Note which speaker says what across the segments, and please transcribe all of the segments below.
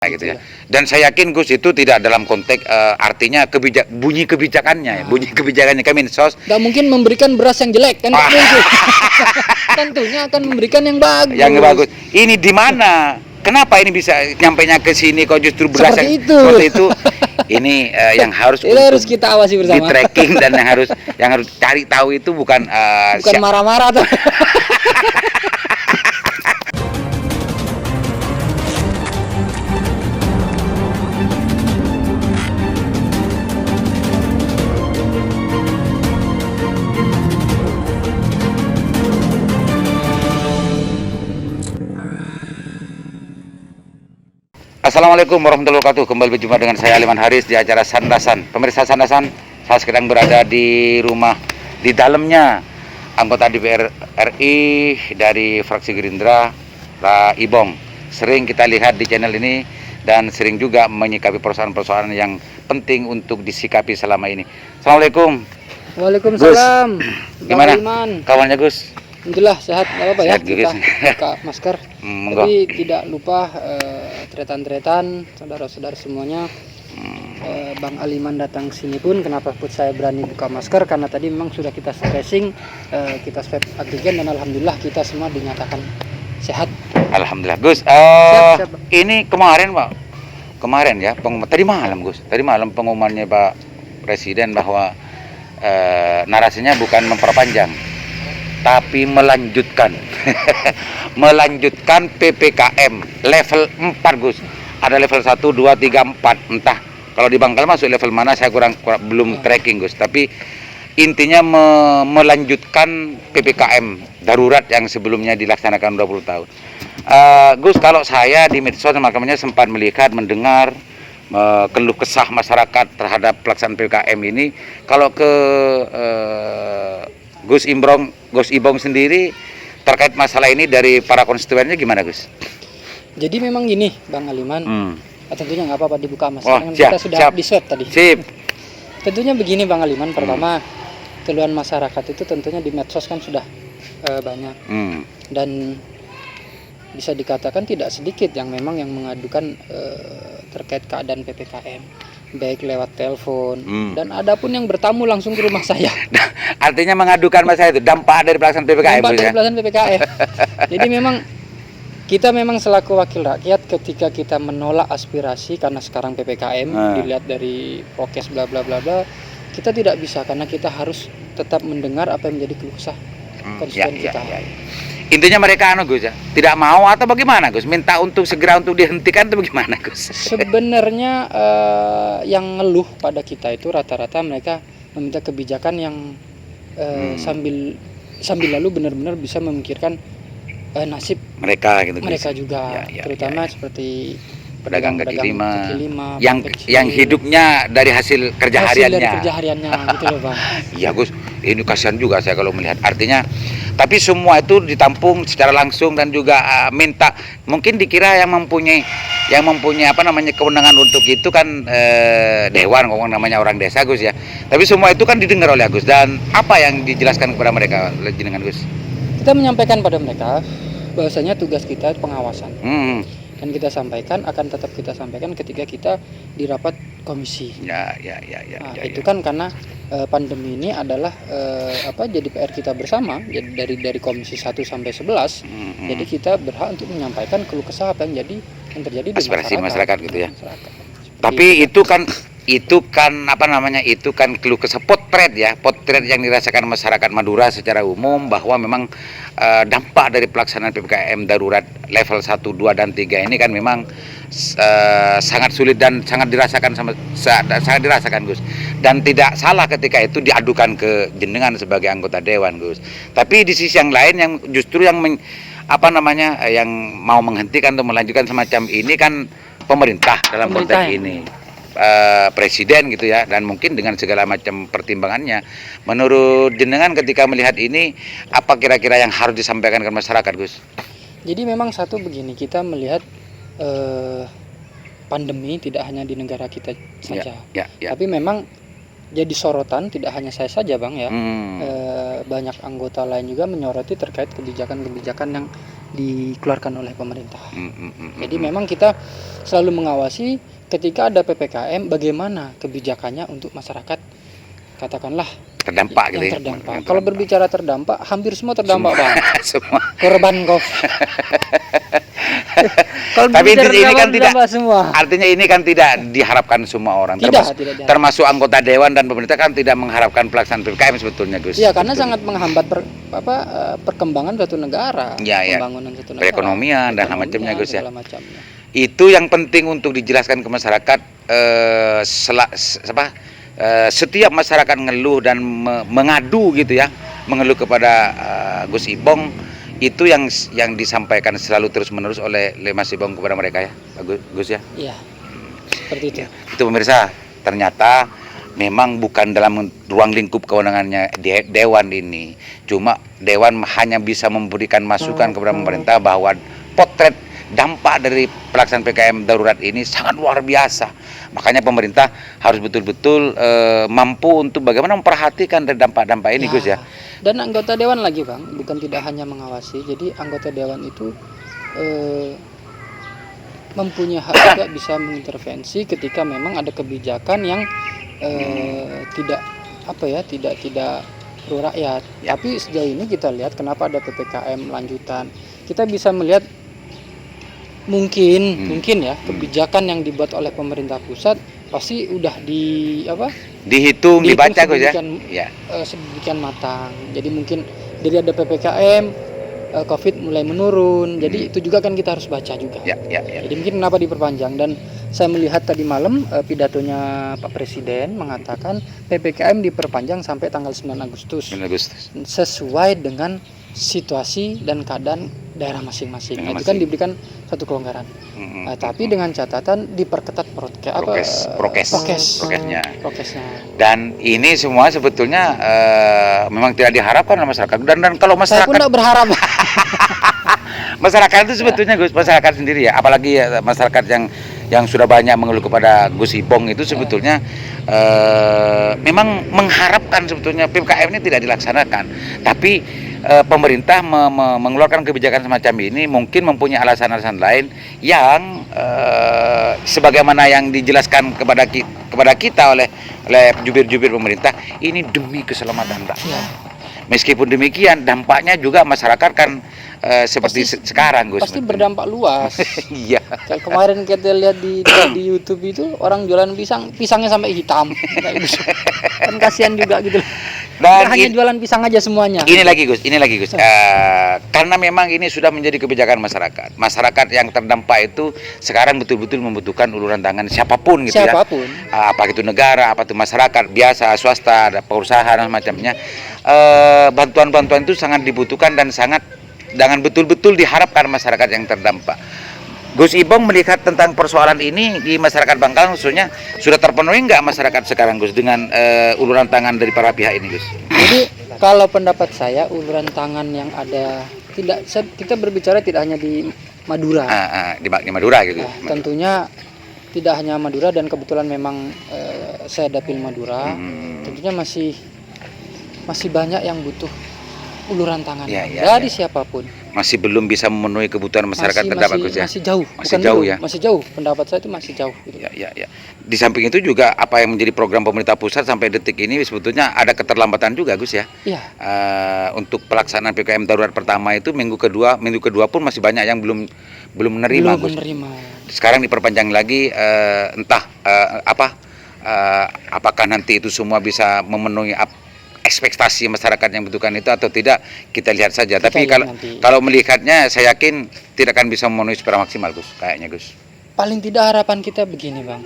Speaker 1: gitu ya. Dan saya yakin Gus itu tidak dalam konteks artinya bunyi kebijakannya, bunyi kebijakannya Kemensos.
Speaker 2: Nggak mungkin memberikan beras yang jelek kan? Tentunya akan memberikan yang bagus.
Speaker 1: Yang bagus. Ini di mana? Kenapa ini bisa nyampainya ke sini kok justru beras
Speaker 2: seperti itu?
Speaker 1: Ini yang harus
Speaker 2: kita awasi bersama.
Speaker 1: Di tracking dan yang harus cari tahu itu bukan
Speaker 2: marah-marah tuh.
Speaker 1: Assalamualaikum warahmatullahi wabarakatuh. Kembali berjumpa dengan saya Aliman Haris di acara Sandasan. Pemirsa Sandasan, saya sedang berada di rumah di dalamnya anggota DPR RI dari fraksi Gerindra, Pak Ibong. Sering kita lihat di channel ini dan sering juga menyikapi persoalan-persoalan yang penting untuk disikapi selama ini. Assalamualaikum.
Speaker 2: Waalaikumsalam.
Speaker 1: Gus, gimana kawannya Gus?
Speaker 2: Alhamdulillah sehat, nggak apa-apa ya, kita buka masker. Tapi tidak lupa tretan-tretan, saudara-saudara semuanya. Bang Aliman datang sini pun, kenapa pun saya berani buka masker, karena tadi memang sudah kita tracing, kita swab antigen dan alhamdulillah kita semua dinyatakan sehat.
Speaker 1: Alhamdulillah Gus. Siap. Ini kemarin ya, tadi malam pengumumannya Pak Presiden bahwa narasinya bukan memperpanjang tapi melanjutkan melanjutkan PPKM level 4 Gus. Ada level 1, 2, 3, 4. Entah kalau di Bangkal masuk level mana saya belum tracking Gus. Tapi intinya melanjutkan PPKM darurat yang sebelumnya dilaksanakan 20 tahun. Gus, kalau saya di medsos makanya sempat melihat, mendengar keluh kesah masyarakat terhadap pelaksanaan PPKM ini. Kalau ke Gus Ibong sendiri terkait masalah ini dari para konstituennya gimana Gus?
Speaker 2: Jadi memang gini Bang Aliman, tentunya nggak apa-apa dibuka masker, kita sudah di swab tadi.
Speaker 1: Sip.
Speaker 2: Tentunya begini Bang Aliman, pertama keluhan masyarakat itu tentunya di medsos kan sudah banyak, dan bisa dikatakan tidak sedikit yang memang yang mengadukan terkait keadaan PPKM, baik lewat telepon dan ada pun yang bertamu langsung ke rumah saya.
Speaker 1: Artinya mengadukan masalah itu dampak dari pelaksanaan PPKM.
Speaker 2: Dampak dari pelaksanaan PPKM. Jadi memang kita selaku wakil rakyat ketika kita menolak aspirasi karena sekarang PPKM dilihat dari prokes bla bla bla bla, kita tidak bisa karena kita harus tetap mendengar apa yang menjadi keluh kesah konstituen kita.
Speaker 1: Intinya mereka Gus ya, tidak mau atau bagaimana Gus? Minta untuk segera untuk dihentikan atau bagaimana Gus?
Speaker 2: Sebenarnya yang ngeluh pada kita itu rata-rata mereka meminta kebijakan yang sambil lalu benar-benar bisa memikirkan nasib mereka gitu. Mereka juga terutama seperti pedagang kaki lima yang hidupnya dari hasil kerja hariannya gitu loh Bang. Iya
Speaker 1: Gus, ini kasihan juga saya kalau melihat. Artinya tapi semua itu ditampung secara langsung dan juga minta, mungkin dikira yang mempunyai kewenangan untuk itu kan dewan, namanya orang desa Gus ya. Tapi semua itu kan didengar oleh Gus, dan apa yang dijelaskan kepada mereka dengan Gus?
Speaker 2: Kita menyampaikan pada mereka bahwasanya tugas kita pengawasan. Dan kita akan tetap kita sampaikan ketika kita di rapat komisi. Itu kan karena pandemi ini adalah jadi PR kita bersama, jadi dari komisi 1 sampai 11. Jadi kita berhak untuk menyampaikan keluh kesah apa yang terjadi di
Speaker 1: masyarakat gitu ya. Tapi itu kan keluh kesah potret yang dirasakan masyarakat Madura secara umum, bahwa memang dampak dari pelaksanaan PPKM darurat level 1, 2, dan 3 ini kan memang sangat sulit dan sangat dirasakan Gus. Dan tidak salah ketika itu diadukan ke jenengan sebagai anggota dewan Gus. Tapi di sisi yang lain yang justru yang mau menghentikan atau melanjutkan semacam ini kan pemerintah dalam konteks ini. Presiden gitu ya, dan mungkin dengan segala macam pertimbangannya. Menurut jenengan ketika melihat ini, apa kira-kira yang harus disampaikan ke masyarakat Gus?
Speaker 2: Jadi memang satu begini, kita melihat pandemi tidak hanya di negara kita saja, tapi memang jadi sorotan tidak hanya saya saja Bang ya. Banyak anggota lain juga menyoroti terkait kebijakan-kebijakan yang dikeluarkan oleh pemerintah. Jadi memang kita selalu mengawasi ketika ada PPKM bagaimana kebijakannya untuk masyarakat katakanlah
Speaker 1: terdampak gitu
Speaker 2: yang
Speaker 1: ya.
Speaker 2: terdampak. Kalau berbicara terdampak, hampir semua terdampak Bang.
Speaker 1: Semua.
Speaker 2: Korban COVID. Kalau
Speaker 1: Tapi
Speaker 2: berbicara
Speaker 1: ini kan
Speaker 2: terdampak,
Speaker 1: tidak,
Speaker 2: terdampak semua.
Speaker 1: artinya ini kan tidak diharapkan semua orang,
Speaker 2: Tidak diharapkan.
Speaker 1: termasuk anggota dewan dan pemerintah kan tidak mengharapkan pelaksanaan PPKM sebetulnya, Gus.
Speaker 2: Iya, karena
Speaker 1: Betul.
Speaker 2: sangat menghambat perkembangan suatu negara,
Speaker 1: Ya, ya.
Speaker 2: pembangunan suatu negara,
Speaker 1: Perekonomian dan macamnya, Gus, ya.
Speaker 2: segala macamnya.
Speaker 1: Itu yang penting untuk dijelaskan ke masyarakat. Setiap masyarakat ngeluh dan mengadu gitu ya, mengeluh kepada Gus Ibong, itu yang disampaikan selalu terus menerus oleh Mas Ibong kepada mereka ya, Gus ya.
Speaker 2: Iya, seperti itu.
Speaker 1: Ya, itu pemirsa, ternyata memang bukan dalam ruang lingkup kewenangannya dewan ini. Cuma dewan hanya bisa memberikan masukan kepada pemerintah bahwa potret dampak dari pelaksanaan PPKM darurat ini sangat luar biasa. Makanya pemerintah harus betul-betul mampu untuk bagaimana memperhatikan dari dampak-dampak ini, Gus ya.
Speaker 2: Dan anggota dewan lagi Bang, bukan tidak hanya mengawasi. Jadi anggota dewan itu mempunyai hak juga bisa mengintervensi ketika memang ada kebijakan yang tidak pro rakyat.
Speaker 1: Ya.
Speaker 2: Tapi sejauh ini kita lihat kenapa ada PPKM lanjutan. Kita bisa melihat mungkin ya kebijakan yang dibuat oleh pemerintah pusat pasti udah
Speaker 1: dihitung dibaca, Gus ya.
Speaker 2: Sedemikian matang. Jadi mungkin dari ada PPKM COVID mulai menurun. Jadi itu juga kan kita harus baca juga.
Speaker 1: Ya.
Speaker 2: Jadi mungkin kenapa diperpanjang, dan saya melihat tadi malam pidatonya Pak Presiden mengatakan PPKM diperpanjang sampai tanggal 9 Agustus. Sesuai dengan situasi dan keadaan daerah masing-masing. Itu kan diberikan satu kelonggaran. Tapi dengan catatan diperketat prokesnya.
Speaker 1: Dan ini semua sebetulnya memang tidak diharapkan oleh masyarakat. Dan kalau masyarakat,
Speaker 2: saya pun tidak berharap.
Speaker 1: Masyarakat itu sebetulnya, Gus, masyarakat sendiri ya, apalagi masyarakat yang sudah banyak mengeluh kepada Gus Ibong itu sebetulnya memang mengharapkan sebetulnya PPKM ini tidak dilaksanakan. Tapi pemerintah mengeluarkan kebijakan semacam ini mungkin mempunyai alasan-alasan lain yang sebagaimana yang dijelaskan kepada kita oleh jubir-jubir pemerintah, ini demi keselamatan rakyat. Meskipun demikian dampaknya juga masyarakat kan seperti sekarang, Gus.
Speaker 2: Pasti berdampak luas.
Speaker 1: Iya.
Speaker 2: Kayak kemarin kita lihat di YouTube itu orang jualan pisangnya sampai hitam. Kan kasihan juga gitu. Dan hanya jualan pisang aja semuanya.
Speaker 1: Ini lagi Gus. Karena memang ini sudah menjadi kebijakan masyarakat. Masyarakat yang terdampak itu sekarang betul-betul membutuhkan uluran tangan siapapun gitu ya. Apa itu negara, apa itu masyarakat biasa, swasta, ada perusahaan dan macamnya. Bantuan-bantuan itu sangat dibutuhkan dan sangat dengan betul-betul diharapkan masyarakat yang terdampak. Gus Ibong melihat tentang persoalan ini di masyarakat Bangkalan khususnya sudah terpenuhi nggak masyarakat sekarang, Gus, dengan uluran tangan dari para pihak ini, Gus?
Speaker 2: Jadi kalau pendapat saya uluran tangan yang ada kita berbicara tidak hanya di Madura.
Speaker 1: Di Madura gitu.
Speaker 2: Tentunya tidak hanya Madura, dan kebetulan memang saya dapil Madura. Tentunya masih banyak yang butuh uluran tangan dari siapapun.
Speaker 1: Masih belum bisa memenuhi kebutuhan masyarakat terdampak, Gus ya.
Speaker 2: Masih jauh. Masih jauh. Pendapat saya itu masih jauh. Gitu.
Speaker 1: Ya. Di samping itu juga apa yang menjadi program pemerintah pusat sampai detik ini sebetulnya ada keterlambatan juga, Gus ya.
Speaker 2: Iya.
Speaker 1: Untuk pelaksanaan PPKM darurat pertama itu minggu kedua pun masih banyak yang belum menerima, Gus. Sekarang diperpanjang lagi, apakah nanti itu semua bisa memenuhi ekspektasi masyarakat yang membutuhkan itu atau tidak, kita lihat saja. Tapi kalau melihatnya saya yakin tidak akan bisa memenuhi secara maksimal, Gus, kayaknya, Gus.
Speaker 2: Paling tidak harapan kita begini, Bang.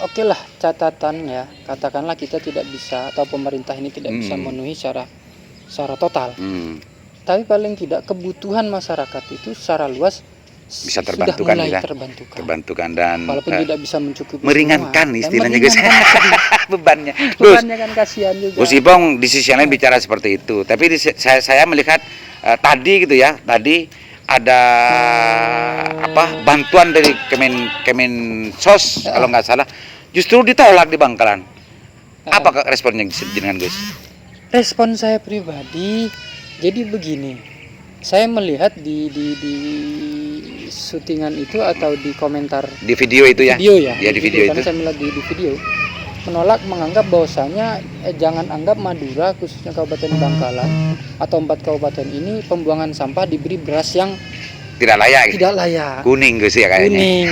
Speaker 2: Oke lah, catatan ya, katakanlah kita tidak bisa atau pemerintah ini tidak bisa memenuhi secara total. Tapi paling tidak kebutuhan masyarakat itu secara luas
Speaker 1: bisa terbantukan, terbantukan dan
Speaker 2: walaupun tidak bisa mencukupi
Speaker 1: meringankan
Speaker 2: semua,
Speaker 1: istilahnya, Gus.
Speaker 2: bebannya kan kasihan juga.
Speaker 1: Gus Ibong di sisi lain bicara seperti itu, tapi saya melihat tadi ada bantuan dari Kemensos kalau nggak salah justru ditolak di Bangkalan. Apa responnya dengan Gus?
Speaker 2: Respon saya pribadi jadi begini, saya melihat di syutingan itu atau di komentar
Speaker 1: Di video itu ya.
Speaker 2: video ya,
Speaker 1: Ya, di video
Speaker 2: karena
Speaker 1: itu.
Speaker 2: saya melihat di video menolak, menganggap bahwasanya jangan anggap Madura khususnya Kabupaten Bangkalan atau 4 kabupaten ini pembuangan sampah diberi beras yang
Speaker 1: Tidak layak. Gitu.
Speaker 2: tidak layak,
Speaker 1: Kuning Gus ya kayaknya.
Speaker 2: kuning.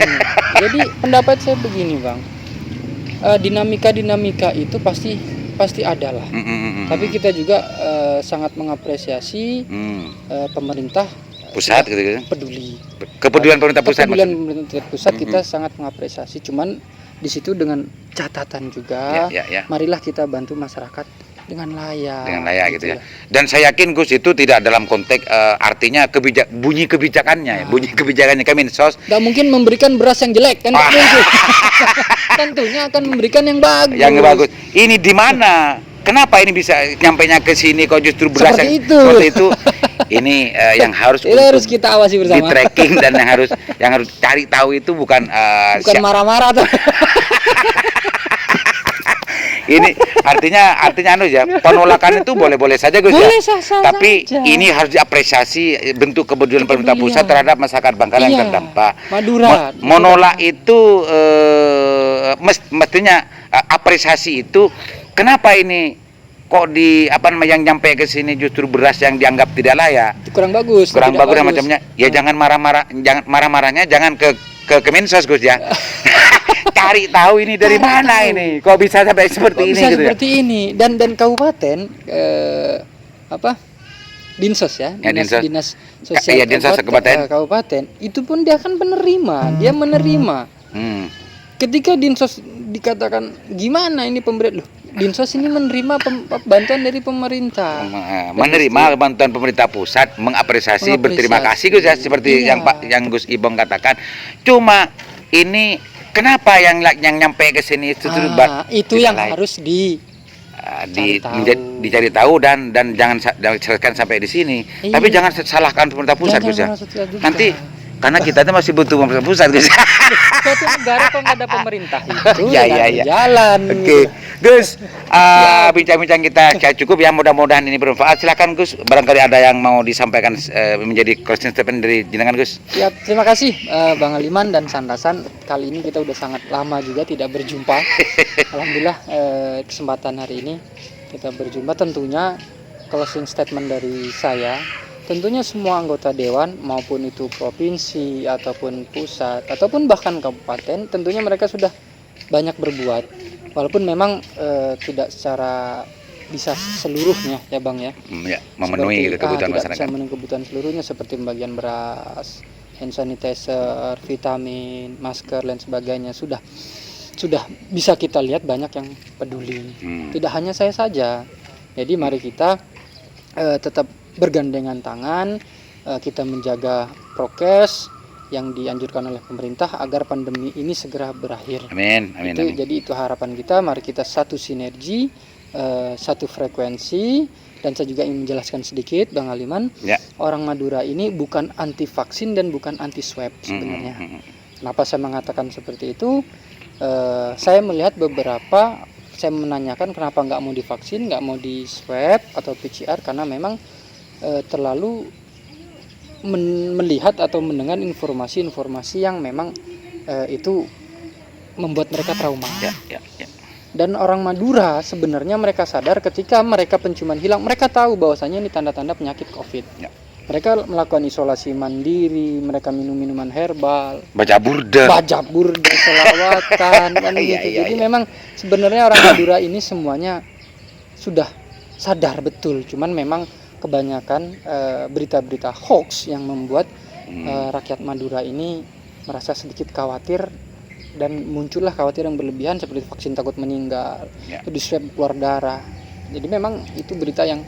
Speaker 2: Jadi pendapat saya begini Bang, dinamika itu pasti ada lah. Tapi kita juga sangat mengapresiasi pemerintah
Speaker 1: Pusat
Speaker 2: sudah
Speaker 1: gitu.
Speaker 2: peduli.
Speaker 1: Kepedulian pemerintah pusat.
Speaker 2: Kepedulian
Speaker 1: maksudnya.
Speaker 2: pemerintah pusat kita sangat mengapresiasi. Cuman di situ dengan catatan juga,
Speaker 1: Ya.
Speaker 2: marilah kita bantu masyarakat dengan layak.
Speaker 1: Dengan layak gitu ya. Dan saya yakin Gus itu tidak dalam konteks artinya bunyi kebijakannya, ya. Bunyi kebijakannya Kemensos.
Speaker 2: Gak mungkin memberikan beras yang jelek kan? Nggak mungkin. Tentunya akan memberikan yang bagus.
Speaker 1: Yang bagus. Ini di mana? Kenapa ini bisa nyampainya ke sini kok justru beras
Speaker 2: Seperti
Speaker 1: yang
Speaker 2: itu.
Speaker 1: seperti itu? Ini yang harus
Speaker 2: Itu harus kita awasi
Speaker 1: di
Speaker 2: bersama.
Speaker 1: tracking dan yang harus cari tahu itu bukan
Speaker 2: Bukan marah-marah tuh.
Speaker 1: ini artinya anu ya, penolakan itu boleh-boleh saja Gus
Speaker 2: Boleh
Speaker 1: ya.
Speaker 2: sah-sah
Speaker 1: Tapi
Speaker 2: saja.
Speaker 1: ini harus diapresiasi bentuk kepedulian pemerintah pusat
Speaker 2: Kepedulian.
Speaker 1: terhadap masyarakat Bangkalan yang
Speaker 2: Iya,
Speaker 1: terdampak.
Speaker 2: Madura.
Speaker 1: Menolak itu mestinya apresiasi itu kenapa ini kok yang nyampe ke sini justru beras yang dianggap tidak layak,
Speaker 2: Kurang bagus.
Speaker 1: kurang
Speaker 2: tidak
Speaker 1: bagus dan macamnya. Ya jangan marah-marahnya jangan ke Kemensos Gus ya. Cari tahu ini dari
Speaker 2: Cari
Speaker 1: mana
Speaker 2: tahu.
Speaker 1: ini, kok bisa sampai seperti
Speaker 2: Kok
Speaker 1: ini
Speaker 2: bisa
Speaker 1: gitu
Speaker 2: seperti ini dan kabupaten Dinsos ya,
Speaker 1: Ya, Dinsos.
Speaker 2: dinas sosial
Speaker 1: Iya, Dinsos kabupaten.
Speaker 2: kabupaten itu pun dia akan menerima, dia menerima.
Speaker 1: Hmm.
Speaker 2: Ketika Dinsos dikatakan gimana ini pemberian loh, Dinsos ini menerima bantuan dari pemerintah.
Speaker 1: Menerima bantuan pemerintah pusat, mengapresiasi, berterima kasih Gus ya, seperti
Speaker 2: Iya.
Speaker 1: yang Gus Ibong katakan. Cuma ini kenapa yang nyampe ke sini itu
Speaker 2: Itu yang harus cari tahu.
Speaker 1: dicari tahu dan jangan selesaikan sampai di sini.
Speaker 2: Iya.
Speaker 1: Tapi jangan salahkan pemerintah pusat Gus ya.
Speaker 2: merasa tidak juga.
Speaker 1: Nanti karena kita itu masih butuh pemerintah pusat Gus.
Speaker 2: Suatu negara kalau nggak ada pemerintah itu
Speaker 1: Iya,
Speaker 2: nggak
Speaker 1: iya,
Speaker 2: akan
Speaker 1: iya.
Speaker 2: jalan.
Speaker 1: Oke, Gus, bincang-bincang kita cukup ya, mudah-mudahan ini bermanfaat. Silakan Gus, barangkali ada yang mau disampaikan menjadi closing statement dari jenengan Gus.
Speaker 2: Ya, terima kasih Bang Aliman dan Sandasan. Kali ini kita udah sangat lama juga tidak berjumpa. Alhamdulillah kesempatan hari ini kita berjumpa. Tentunya closing statement dari saya, tentunya semua anggota dewan maupun itu provinsi ataupun pusat ataupun bahkan kabupaten, tentunya mereka sudah banyak berbuat. Walaupun memang tidak secara bisa seluruhnya ya Bang ya.
Speaker 1: Ya, memenuhi
Speaker 2: Seperti,
Speaker 1: kebutuhan
Speaker 2: tidak
Speaker 1: masyarakat.
Speaker 2: bisa memenuhi kebutuhan seluruhnya seperti pembagian beras, hand sanitizer, vitamin, masker dan sebagainya sudah bisa kita lihat banyak yang peduli. Tidak hanya saya saja. Jadi mari kita tetap bergandengan tangan, kita menjaga prokes yang dianjurkan oleh pemerintah agar pandemi ini segera berakhir.
Speaker 1: Amin, amin, amin.
Speaker 2: Jadi itu harapan kita. Mari kita satu sinergi, satu frekuensi. Dan saya juga ingin menjelaskan sedikit, Bang Aliman,
Speaker 1: Ya.
Speaker 2: orang Madura ini bukan anti vaksin dan bukan anti swab sebenarnya. Kenapa saya mengatakan seperti itu? Saya melihat saya menanyakan kenapa nggak mau divaksin, nggak mau di swab atau PCR, karena memang terlalu melihat atau mendengar informasi-informasi yang memang itu membuat mereka trauma.
Speaker 1: Ya.
Speaker 2: Dan orang Madura sebenarnya mereka sadar ketika mereka penciuman hilang, mereka tahu bahwasanya ini tanda-tanda penyakit COVID.
Speaker 1: Ya.
Speaker 2: Mereka melakukan isolasi mandiri, mereka minum minuman herbal,
Speaker 1: Baca burda.
Speaker 2: selawatan kan
Speaker 1: Iya,
Speaker 2: gitu.
Speaker 1: iya,
Speaker 2: Jadi
Speaker 1: iya.
Speaker 2: memang sebenarnya orang Madura ini semuanya sudah sadar betul, cuman memang kebanyakan berita-berita hoax yang membuat rakyat Madura ini merasa sedikit khawatir dan muncullah khawatir yang berlebihan seperti vaksin takut meninggal,
Speaker 1: Ya.
Speaker 2: di swab keluar darah. Jadi memang itu berita yang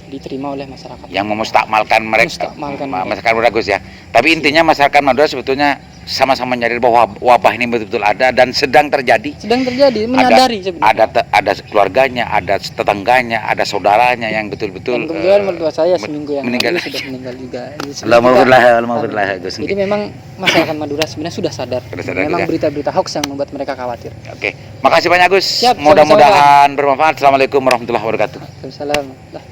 Speaker 2: diterima oleh masyarakat.
Speaker 1: Yang memustakmalkan mereka,
Speaker 2: Memustakmalkan
Speaker 1: masyarakat Madura Gus ya. Tapi intinya masyarakat Madura sebetulnya sama-sama menyadari bahwa wabah ini betul-betul ada dan sedang terjadi.
Speaker 2: Sedang terjadi, menyadari sebenarnya.
Speaker 1: Ada keluarganya, ada tetangganya, ada saudaranya yang betul-betul
Speaker 2: Dan kebetulan mertua saya seminggu yang
Speaker 1: meninggal.
Speaker 2: lalu sudah meninggal juga. Jadi sebenarnya
Speaker 1: Alhamdulillah Gus.
Speaker 2: Jadi memang masyarakat Madura sebenarnya sudah sadar.
Speaker 1: Sudah sadar,
Speaker 2: Memang
Speaker 1: ya.
Speaker 2: berita-berita hoax yang membuat mereka khawatir.
Speaker 1: Oke, makasih banyak Gus.
Speaker 2: Siap,
Speaker 1: Mudah-mudahan bermanfaat. Assalamualaikum warahmatullahi wabarakatuh.
Speaker 2: Waalaikumsalam.